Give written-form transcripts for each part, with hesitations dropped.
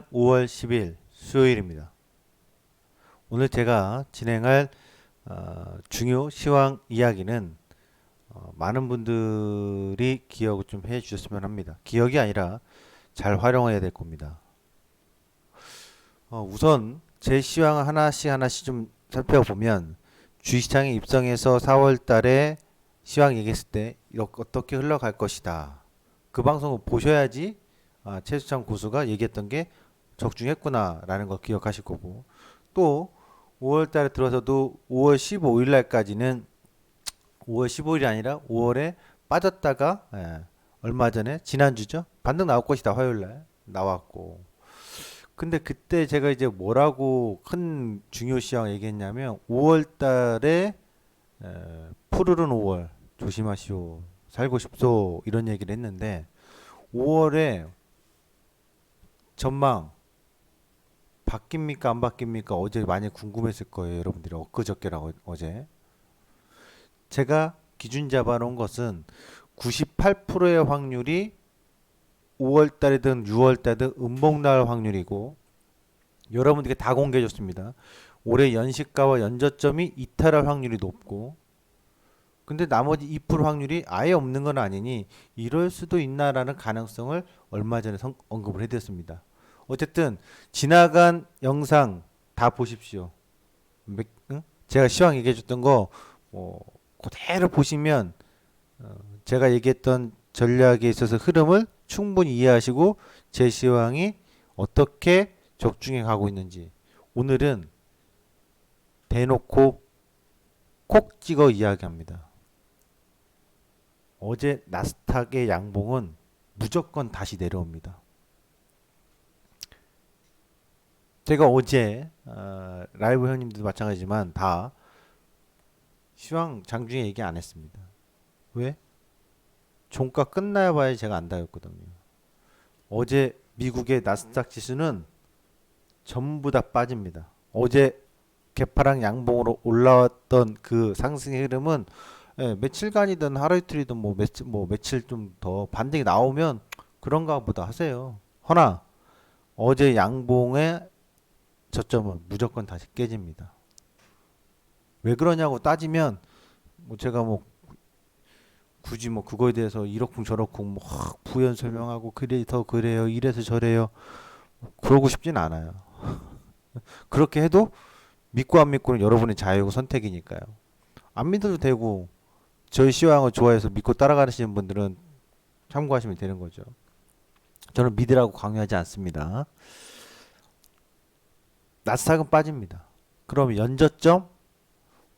5월 10일 수요일입니다. 오늘 제가 진행할 중요 시황 이야기는 많은 분들이 기억을 좀 해주셨으면 합니다. 기억이 아니라 잘 활용해야 될 겁니다. 우선 제 시황을 하나씩 좀 살펴보면 주식시장에 입성해서 4월 달에 시황 얘기했을 때 이렇게 어떻게 흘러갈 것이다. 그 방송을 보셔야지 최수창 고수가 얘기했던 게 적중했구나라는 걸 기억하실 거고, 또 5월 달에 들어서도 5월 15일 날까지는 5월 15일이 아니라 5월에 빠졌다가 얼마 전에 지난주죠. 반등 나올 것이다. 화요일 날 나왔고. 근데 그때 제가 이제 뭐라고 큰 중요 시황 얘기했냐면 5월 달에 푸르른 5월 조심하시오. 살고 싶소. 이런 얘기를 했는데 5월에 전망 바뀝니까 안 바뀝니까? 어제 많이 궁금했을 거예요. 여러분들이 엊그저께라고 어제. 제가 기준 잡아놓은 것은 98%의 확률이 5월 달이든 6월 달이든 음봉 날 확률이고, 여러분들께 다 공개해 줬습니다. 올해 연시가와 연저점이 이탈할 확률이 높고, 근데 나머지 2% 확률이 아예 없는 건 아니니 이럴 수도 있나라는 가능성을 얼마 전에 언급을 해드렸습니다. 어쨌든 지나간 영상 다 보십시오. 응? 제가 시황 얘기해줬던 거 그대로 보시면 제가 얘기했던 전략에 있어서 흐름을 충분히 이해하시고 제 시황이 어떻게 적중해 가고 있는지 오늘은 대놓고 콕 찍어 이야기합니다. 어제 나스닥의 양봉은 무조건 다시 내려옵니다. 제가 어제 라이브 형님들도 마찬가지지만 다 시황 장중에 얘기 안 했습니다. 왜? 종가 끝나야 봐야 제가 안다였거든요. 어제 미국의 나스닥 지수는 전부 다 빠집니다. 어제 개파랑 양봉으로 올라왔던 그 상승의 흐름은 며칠간이든 하루 이틀이든 며칠 좀 더 반등이 나오면 그런가 보다 하세요. 허나 어제 양봉의 저점은 무조건 다시 깨집니다. 왜 그러냐고 따지면 제가 굳이 그거에 대해서 이렇쿵 저렇쿵 부연 설명하고 그래 더 그래요 이래서 저래요 그러고 싶진 않아요. 그렇게 해도 믿고 안 믿고는 여러분의 자유고 선택이니까요. 안 믿어도 되고 저희 시황을 좋아해서 믿고 따라가시는 분들은 참고하시면 되는 거죠. 저는 믿으라고 강요하지 않습니다. 나스닥은 빠집니다. 그럼 연저점,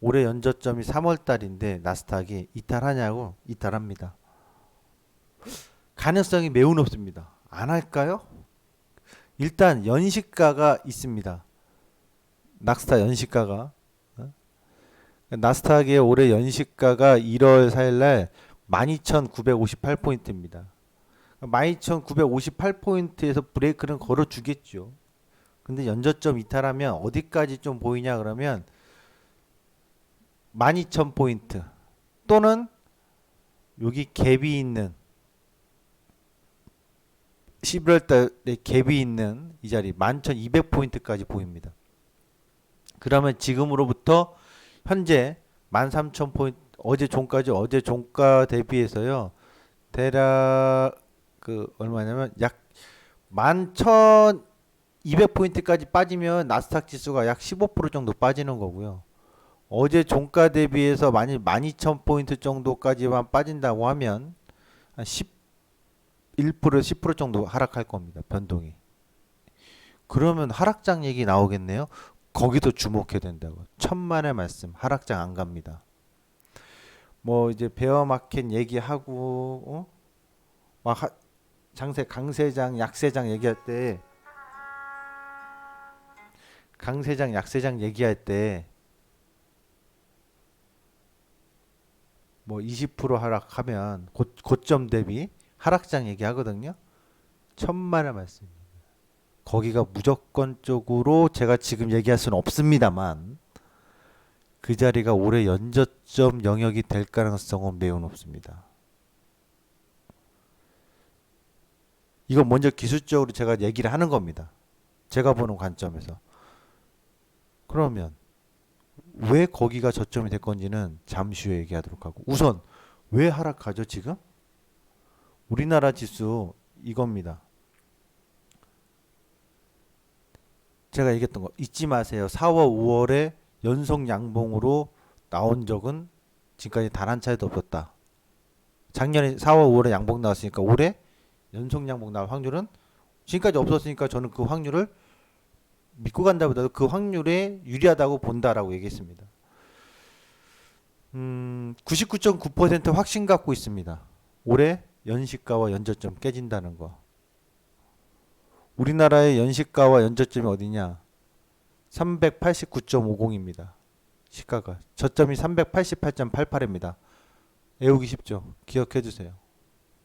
올해 연저점이 3월 달인데 나스닥이 이탈하냐고? 이탈합니다. 가능성이 매우 높습니다. 안 할까요? 일단 연시가가 있습니다. 나스닥 연시가가. 나스닥의 올해 연시가가 1월 4일 날 12,958포인트입니다. 12,958포인트에서 브레이크는 걸어주겠죠. 근데 연저점 이탈하면 어디까지 좀 보이냐 그러면 12,000포인트 또는 여기 갭이 있는 11월 달에 갭이 있는 이 자리 11,200포인트까지 보입니다. 그러면 지금으로부터 현재 13,000포인트 어제 종가 대비해서요. 대략 얼마냐면 약 11,200포인트까지 빠지면 나스닥 지수가 약 15% 정도 빠지는 거고요. 어제 종가 대비해서 만약 12,000포인트 정도까지만 빠진다고 하면 한 11% 10% 정도 하락할 겁니다. 변동이. 그러면 하락장 얘기 나오겠네요. 거기도 주목해야 된다고. 천만의 말씀. 하락장 안 갑니다. 이제 베어마켓 얘기하고 강세장 약세장 얘기할 때 강세장 약세장 얘기할 때 20% 하락하면 고점 대비 하락장 얘기하거든요. 천만의 말씀. 거기가 무조건적으로 제가 지금 얘기할 수는 없습니다만 그 자리가 올해 연저점 영역이 될 가능성은 매우 높습니다. 이건 먼저 기술적으로 제가 얘기를 하는 겁니다. 제가 보는 관점에서. 그러면 왜 거기가 저점이 될 건지는 잠시 후에 얘기하도록 하고, 우선 왜 하락하죠 지금? 우리나라 지수 이겁니다. 제가 얘기했던 거 잊지 마세요. 4월, 5월에 연속 양봉으로 나온 적은 지금까지 단 한 차례도 없었다. 작년에 4월, 5월에 양봉 나왔으니까 올해 연속 양봉 나올 확률은 지금까지 없었으니까 저는 그 확률을 믿고 간다보다도 그 확률에 유리하다고 본다라고 얘기했습니다. 99.9% 확신 갖고 있습니다. 올해 연시가와 연저점 깨진다는 거. 우리나라의 연시가와 연저점이 어디냐? 389.50입니다. 시가가. 저점이 388.88입니다. 외우기 쉽죠? 기억해 주세요.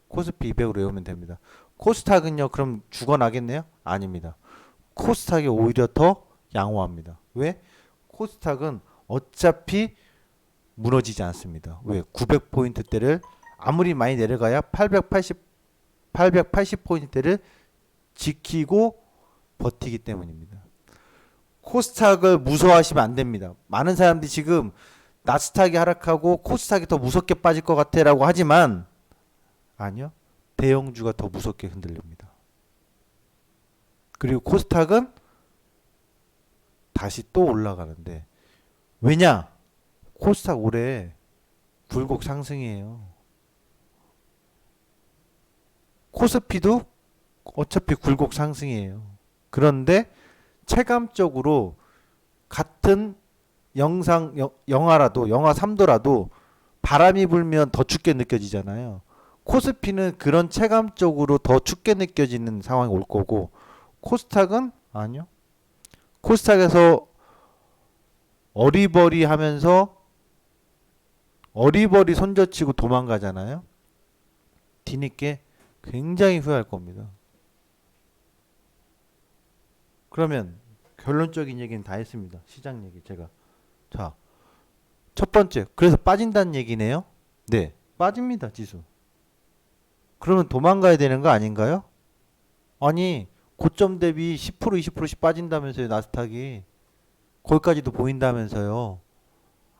코스피 200으로 외우면 됩니다. 코스닥은요, 그럼 죽어나겠네요? 아닙니다. 코스닥이 오히려 더 양호합니다. 왜? 코스닥은 어차피 무너지지 않습니다. 왜? 900포인트대를 아무리 많이 내려가야 880포인트대를 지키고 버티기 때문입니다. 코스닥을 무서워하시면 안 됩니다. 많은 사람들이 지금 나스닥이 하락하고 코스닥이 더 무섭게 빠질 것 같아라고 하지만 아니요. 대형주가 더 무섭게 흔들립니다. 그리고 코스닥은 다시 또 올라가는데 왜냐? 코스닥 올해 굴곡 상승이에요. 코스피도 어차피 굴곡 상승이에요. 그런데 체감적으로 같은 영하라도 영하 3도라도 바람이 불면 더 춥게 느껴지잖아요. 코스피는 그런 체감적으로 더 춥게 느껴지는 상황이 올 거고 코스닥은 아니요. 코스닥에서 어리버리 손절치고 도망가잖아요. 뒤늦게 굉장히 후회할 겁니다. 그러면 결론적인 얘기는 다 했습니다. 시장 얘기 제가. 자, 첫 번째. 그래서 빠진다는 얘기네요. 네, 빠집니다. 지수. 그러면 도망가야 되는 거 아닌가요? 아니, 고점 대비 10% 20%씩 빠진다면서요. 나스닥이. 거기까지도 보인다면서요.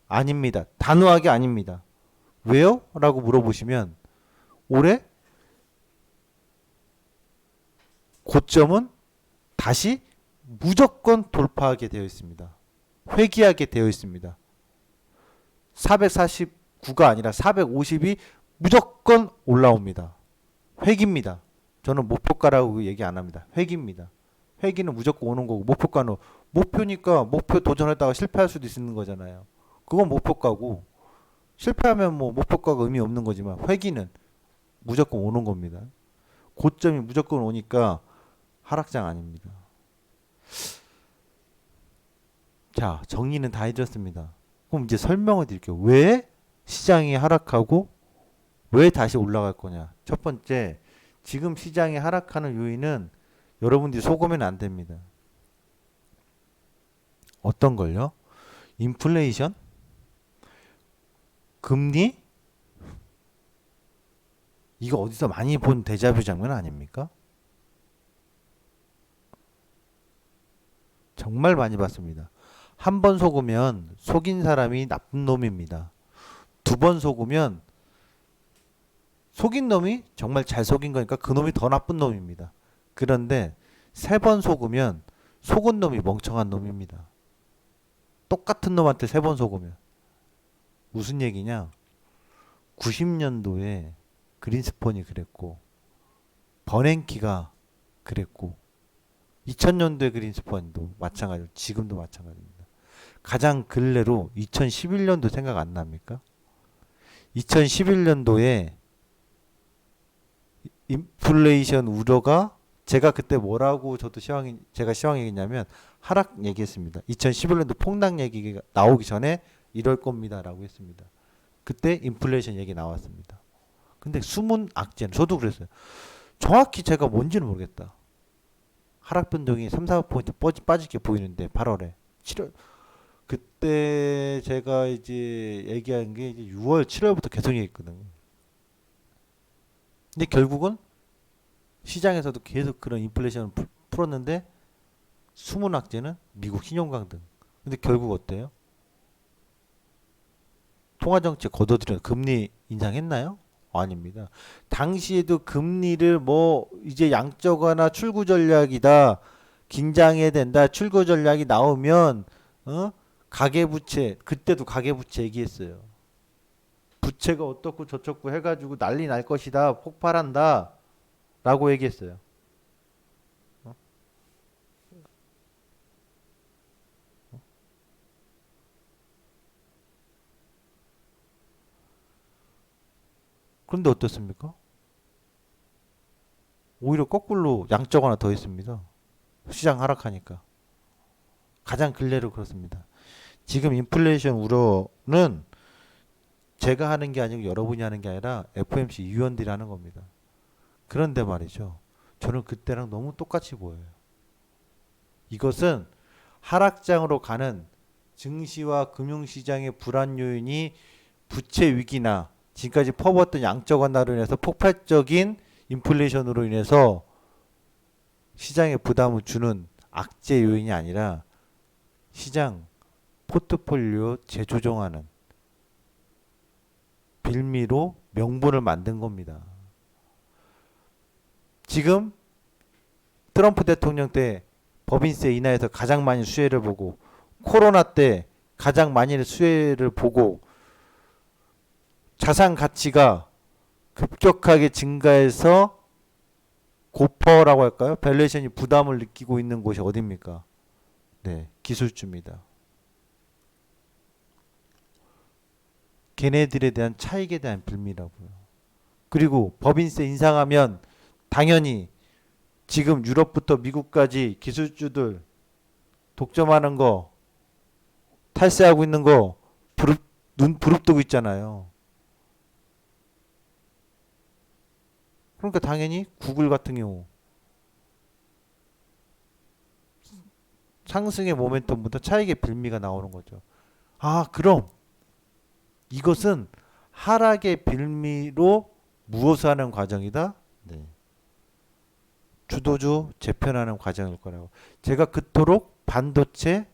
아닙니다. 단호하게 아닙니다. 왜요? 라고 물어보시면 올해 고점은 다시 무조건 돌파하게 되어 있습니다. 회귀하게 되어 있습니다. 449가 아니라 450이 무조건 올라옵니다. 회귀입니다. 저는 목표가라고 얘기 안 합니다. 회귀입니다. 회귀는 무조건 오는 거고 목표가는 목표니까 목표 도전했다가 실패할 수도 있는 거잖아요. 그건 목표가고 실패하면 뭐 목표가가 의미 없는 거지만 회귀는 무조건 오는 겁니다. 고점이 무조건 오니까 하락장 아닙니다. 자, 정리는 다 해드렸습니다. 그럼 이제 설명을 드릴게요. 왜 시장이 하락하고 왜 다시 올라갈 거냐. 첫 번째, 지금 시장이 하락하는 요인은 여러분들이 속으면 안 됩니다. 어떤 걸요? 인플레이션? 금리? 이거 어디서 많이 본 데자뷰 장면 아닙니까? 정말 많이 봤습니다. 한 번 속으면 속인 사람이 나쁜 놈입니다. 두 번 속으면 속인 놈이 정말 잘 속인 거니까 그 놈이 더 나쁜 놈입니다. 그런데 세 번 속으면 속은 놈이 멍청한 놈입니다. 똑같은 놈한테 세 번 속으면. 무슨 얘기냐? 90년도에 그린스펀이 그랬고 버냉키가 그랬고 2000년도에 그린스펀도 마찬가지로 지금도 마찬가지입니다. 가장 근래로 2011년도 생각 안 납니까? 2011년도에 인플레이션 우려가 제가 그때 뭐라고 제가 시황 얘기했냐면 하락 얘기했습니다. 2011년도 폭락 얘기가 나오기 전에 이럴 겁니다라고 했습니다. 그때 인플레이션 얘기 나왔습니다. 근데 숨은 악재는 저도 그랬어요. 정확히 제가 뭔지는 모르겠다. 하락 변동이 3, 4% 빠지게 보이는데 8월에 7월 그때 제가 이제 얘기한 게 이제 6월, 7월부터 계속 얘기했거든요. 근데 결국은 시장에서도 계속 그런 인플레이션을 풀었는데 숨은 악재는 미국 신용강등. 근데 결국 어때요? 통화정책 걷어들여 금리 인상했나요? 아닙니다. 당시에도 금리를 뭐 이제 양적완화 출구 전략이다. 긴장해야 된다. 출구 전략이 나오면 가계부채 그때도 가계부채 얘기했어요. 부채가 어떻고 저쩌고 해가지고 난리 날 것이다. 폭발한다. 라고 얘기했어요. 그런데 어떻습니까? 오히려 거꾸로 양적 완화 더 했습니다. 시장 하락하니까. 가장 근래로 그렇습니다. 지금 인플레이션 우려는 제가 하는 게 아니고 여러분이 하는 게 아니라 FOMC 위원들이 하는 겁니다. 그런데 말이죠. 저는 그때랑 너무 똑같이 보여요. 이것은 하락장으로 가는 증시와 금융시장의 불안 요인이 부채 위기나 지금까지 퍼부었던 양적 완화로 인해서 폭발적인 인플레이션으로 인해서 시장에 부담을 주는 악재 요인이 아니라 시장 포트폴리오 재조정하는 빌미로 명분을 만든 겁니다. 지금 트럼프 대통령 때 법인세 인하에서 가장 많이 수혜를 보고 코로나 때 가장 많이 수혜를 보고 자산 가치가 급격하게 증가해서 고퍼라고 할까요? 밸류에이션이 부담을 느끼고 있는 곳이 어디입니까? 네, 기술주입니다. 걔네들에 대한 차익에 대한 빌미라고요. 그리고 법인세 인상하면 당연히 지금 유럽부터 미국까지 기술주들 독점하는 거 탈세하고 있는 거 눈 부릅뜨고 있잖아요. 그러니까 당연히 구글 같은 경우 상승의 모멘텀보다 차익의 빌미가 나오는 거죠. 아, 그럼 이것은 하락의 빌미로 무엇을 하는 과정이다? 네. 주도주 재편하는 과정일 거라고. 제가 그토록 반도체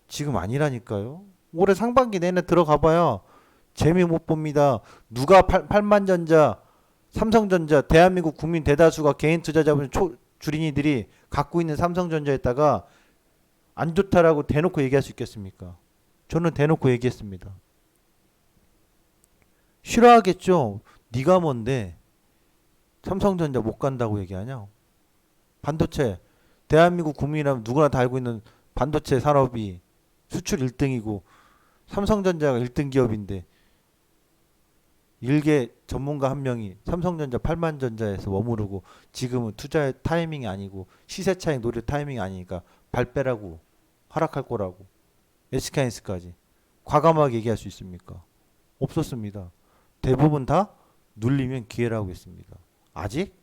지금 아니라니까요. 올해 상반기 내내 들어가 봐야 재미 못 봅니다. 누가 8만전자, 삼성전자, 대한민국 국민 대다수가 개인 투자자분 주린이들이 갖고 있는 삼성전자에다가 안 좋다라고 대놓고 얘기할 수 있겠습니까? 저는 대놓고 얘기했습니다. 싫어하겠죠. 네가 뭔데 삼성전자 못 간다고 얘기하냐? 반도체 대한민국 국민이라면 누구나 다 알고 있는 반도체 산업이 수출 1등이고 삼성전자가 1등 기업인데 일개 전문가 한 명이 삼성전자 8만전자에서 머무르고 지금은 투자의 타이밍이 아니고 시세 차익 노릴 타이밍이 아니니까 발 빼라고 하락할 거라고 SK하이닉스까지 과감하게 얘기할 수 있습니까? 없었습니다. 대부분 다 눌리면 기회라고 했습니다. 아직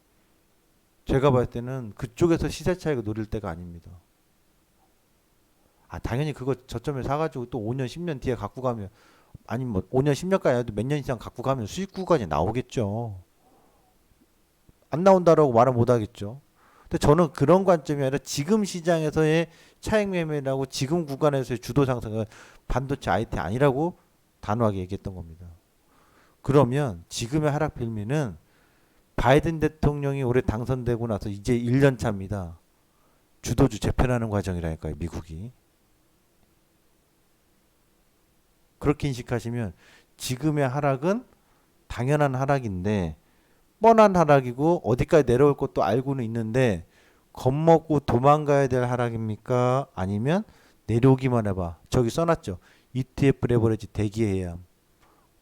제가 봤을 때는 그쪽에서 시세 차익을 노릴 때가 아닙니다. 아, 당연히 그거 저점에 사가지고 또 5년 10년 뒤에 갖고 가면 아니면 뭐 5년 10년까지 해도 몇 년 이상 갖고 가면 수익 구간이 나오겠죠. 안 나온다라고 말은 못 하겠죠. 근데 저는 그런 관점이 아니라 지금 시장에서의 차익 매매라고 지금 구간에서의 주도 상승은 반도체 IT 아니라고 단호하게 얘기했던 겁니다. 그러면 지금의 하락 빌미는 바이든 대통령이 올해 당선되고 나서 이제 1년 차입니다. 주도주 재편하는 과정이라니까요, 미국이. 그렇게 인식하시면 지금의 하락은 당연한 하락인데 뻔한 하락이고 어디까지 내려올 것도 알고는 있는데 겁먹고 도망가야 될 하락입니까? 아니면 내려오기만 해봐. 저기 써놨죠. ETF 레버리지 대기해야 함.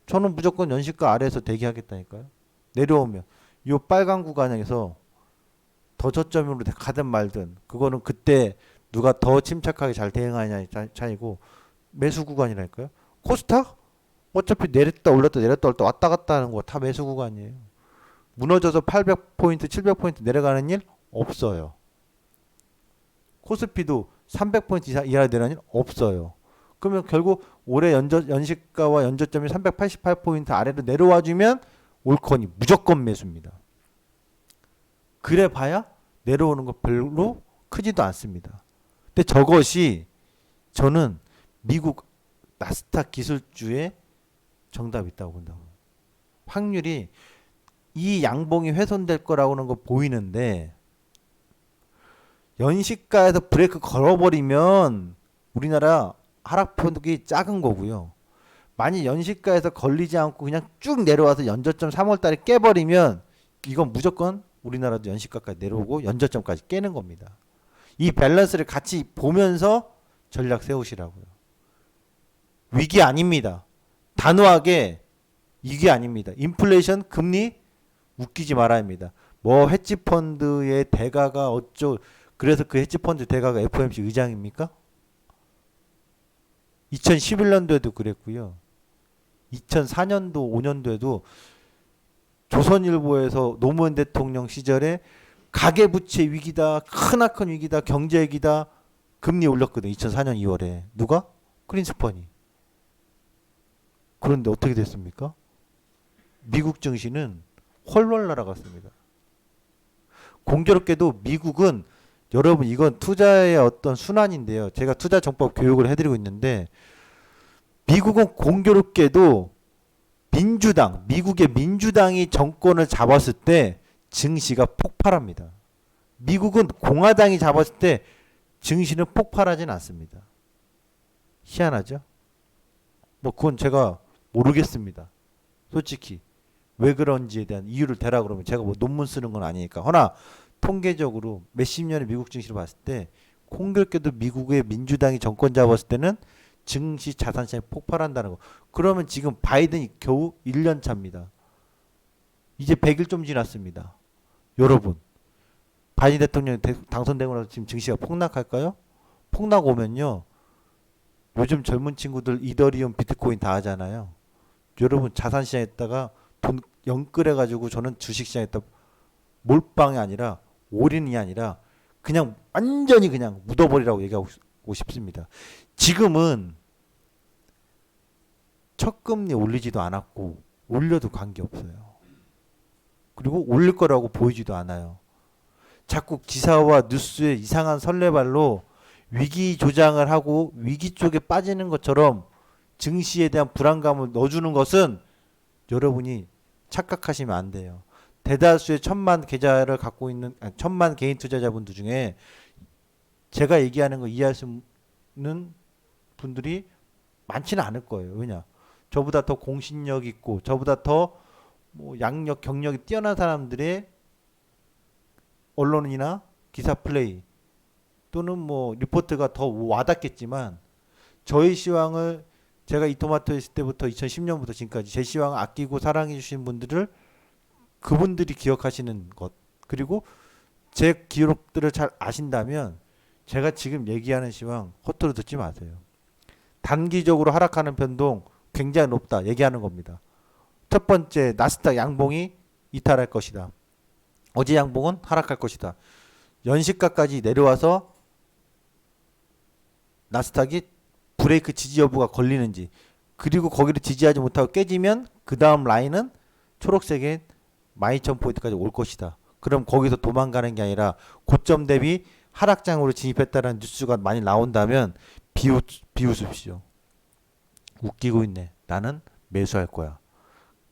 저는 무조건 연시가 아래에서 대기하겠다니까요. 내려오면 이 빨간 구간에서 더 저점으로 가든 말든 그거는 그때 누가 더 침착하게 잘 대응하느냐의 차이고 매수 구간이랄까요? 코스닥? 어차피 내렸다 올렸다 내렸다 올렸다 왔다 갔다 하는 거 다 매수 구간이에요. 무너져서 800포인트 700포인트 내려가는 일 없어요. 코스피도 300포인트 이하 내려가는 일 없어요. 그러면 결국 올해 연시가와 연저점이 388포인트 아래로 내려와주면 올컨이 무조건 매수입니다. 그래 봐야 내려오는 거 별로 크지도 않습니다. 근데 저것이 저는 미국 나스닥 기술주의 정답이 있다고 본다고. 확률이 이 양봉이 훼손될 거라고는 거 보이는데 연시가에서 브레이크 걸어버리면 우리나라 하락폭이 작은 거고요. 만약 연시가에서 걸리지 않고 그냥 쭉 내려와서 연저점 3월 달에 깨버리면 이건 무조건 우리나라도 연시가까지 내려오고 연저점까지 깨는 겁니다. 이 밸런스를 같이 보면서 전략 세우시라고요. 위기 아닙니다. 단호하게 위기 아닙니다. 인플레이션 금리 웃기지 말아야 합니다. 뭐 헤지펀드의 대가가 어쩌 그래서 그 헤지펀드 대가가 FOMC 의장입니까? 2011년도에도 그랬고요. 2004년도 5년도에도 조선일보에서 노무현 대통령 시절에 가계부채 위기다, 크나큰 위기다, 경제 위기다, 금리 올렸거든. 2004년 2월에 누가? 크린스펀이. 그런데 어떻게 됐습니까? 미국 증시는 헐헐 날아갔습니다. 공교롭게도 미국은 여러분 이건 투자의 어떤 순환인데요. 제가 투자 정법 교육을 해드리고 있는데 미국은 공교롭게도 미국의 민주당이 정권을 잡았을 때 증시가 폭발합니다. 미국은 공화당이 잡았을 때 증시는 폭발하진 않습니다. 희한하죠? 뭐 그건 제가 모르겠습니다. 솔직히 왜 그런지에 대한 이유를 대라 그러면 제가 뭐 논문 쓰는 건 아니니까. 허나 통계적으로 몇십 년의 미국 증시를 봤을 때 공교롭게도 미국의 민주당이 정권 잡았을 때는 증시 자산시장이 폭발한다는 거. 그러면 지금 바이든이 겨우 1년 차입니다. 이제 100일 좀 지났습니다. 여러분 바이든 대통령이 당선되고 나서 지금 증시가 폭락할까요? 폭락 오면요. 요즘 젊은 친구들 이더리움 비트코인 다 하잖아요. 여러분 자산시장에다가 돈 영끌해가지고 저는 주식시장에다 몰빵이 아니라 올인이 아니라 그냥 완전히 그냥 묻어버리라고 얘기하고 싶습니다. 지금은 첫 금리 올리지도 않았고 올려도 관계없어요. 그리고 올릴 거라고 보이지도 않아요. 자꾸 기사와 뉴스에 이상한 설레발로 위기 조장을 하고 위기 쪽에 빠지는 것처럼 증시에 대한 불안감을 넣어주는 것은 여러분이 착각하시면 안 돼요. 대다수의 1000만 계좌를 갖고 있는 1000만 개인 투자자분들 중에 제가 얘기하는 거 이해하시는 분들이 많지는 않을 거예요. 왜냐? 저보다 더 공신력 있고 저보다 더 뭐 양력 경력이 뛰어난 사람들의 언론이나 기사 플레이 또는 뭐 리포트가 더 와닿겠지만 저의 시황을 제가 이토마토 했을 때부터 2010년부터 지금까지 제 시황을 아끼고 사랑해 주신 분들을 그분들이 기억하시는 것 그리고 제 기록들을 잘 아신다면 제가 지금 얘기하는 시황 허투루 듣지 마세요. 단기적으로 하락하는 변동 굉장히 높다 얘기하는 겁니다. 첫 번째 나스닥 양봉이 이탈할 것이다. 어제 양봉은 하락할 것이다. 연시가까지 내려와서 나스닥이 브레이크 지지 여부가 걸리는지 그리고 거기를 지지하지 못하고 깨지면 그 다음 라인은 초록색의 12,000포인트까지 올 것이다. 그럼 거기서 도망가는 게 아니라 고점 대비 하락장으로 진입했다는 뉴스가 많이 나온다면 비웃으십시오. 웃기고 있네. 나는 매수할 거야.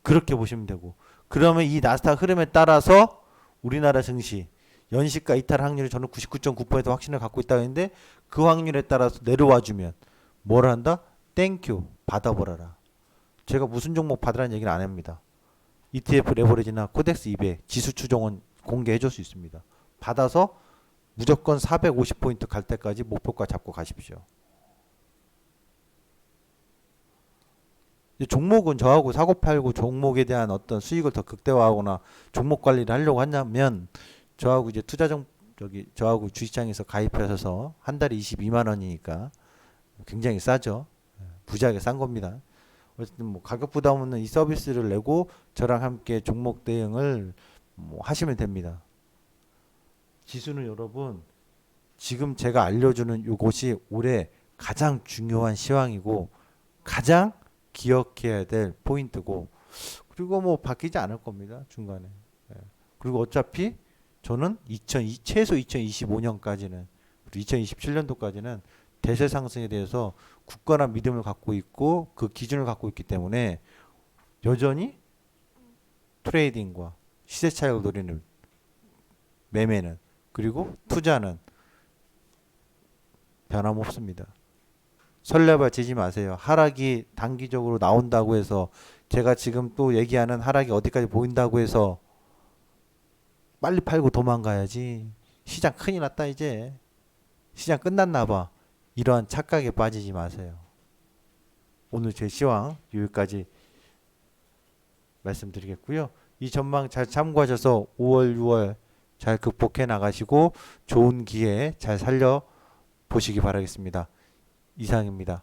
그렇게 보시면 되고 그러면 이 나스닥 흐름에 따라서 우리나라 증시 연시가 이탈 확률이 저는 99.9% 확신을 갖고 있다고 했는데 그 확률에 따라서 내려와 주면 뭘 한다? 땡큐 받아버려라. 제가 무슨 종목 받으라는 얘기는 안 합니다. ETF 레버리지나 코덱스 200 지수 추종은 공개해 줄 수 있습니다. 받아서 무조건 450포인트 갈 때까지 목표가 잡고 가십시오. 종목은 저하고 사고팔고 종목에 대한 어떤 수익을 더 극대화하거나 종목 관리를 하려고 하냐면 저하고 이제 저하고 주식장에서 가입하셔서 한 달에 22만 원이니까 굉장히 싸죠. 부자하게 싼 겁니다. 어쨌든 뭐 가격 부담 없는 이 서비스를 내고 저랑 함께 종목 대응을 뭐 하시면 됩니다. 지수는 여러분 지금 제가 알려주는 요것이 올해 가장 중요한 시황이고 가장 기억해야 될 포인트고 그리고 뭐 바뀌지 않을 겁니다. 중간에. 그리고 어차피 저는 최소 2025년까지는 내년도 2027년도까지는 대세 상승에 대해서 굳건한 믿음을 갖고 있고 그 기준을 갖고 있기 때문에 여전히 트레이딩과 시세 차익을 노리는 매매는 그리고 투자는 변함없습니다. 설레발치지 마세요. 하락이 단기적으로 나온다고 해서 제가 지금 또 얘기하는 하락이 어디까지 보인다고 해서 빨리 팔고 도망가야지. 시장 큰일 났다 이제. 시장 끝났나 봐. 이러한 착각에 빠지지 마세요. 오늘 제 시황 여기까지 말씀드리겠고요. 이 전망 잘 참고하셔서 5월, 6월 잘 극복해 나가시고 좋은 기회 잘 살려 보시기 바라겠습니다. 이상입니다.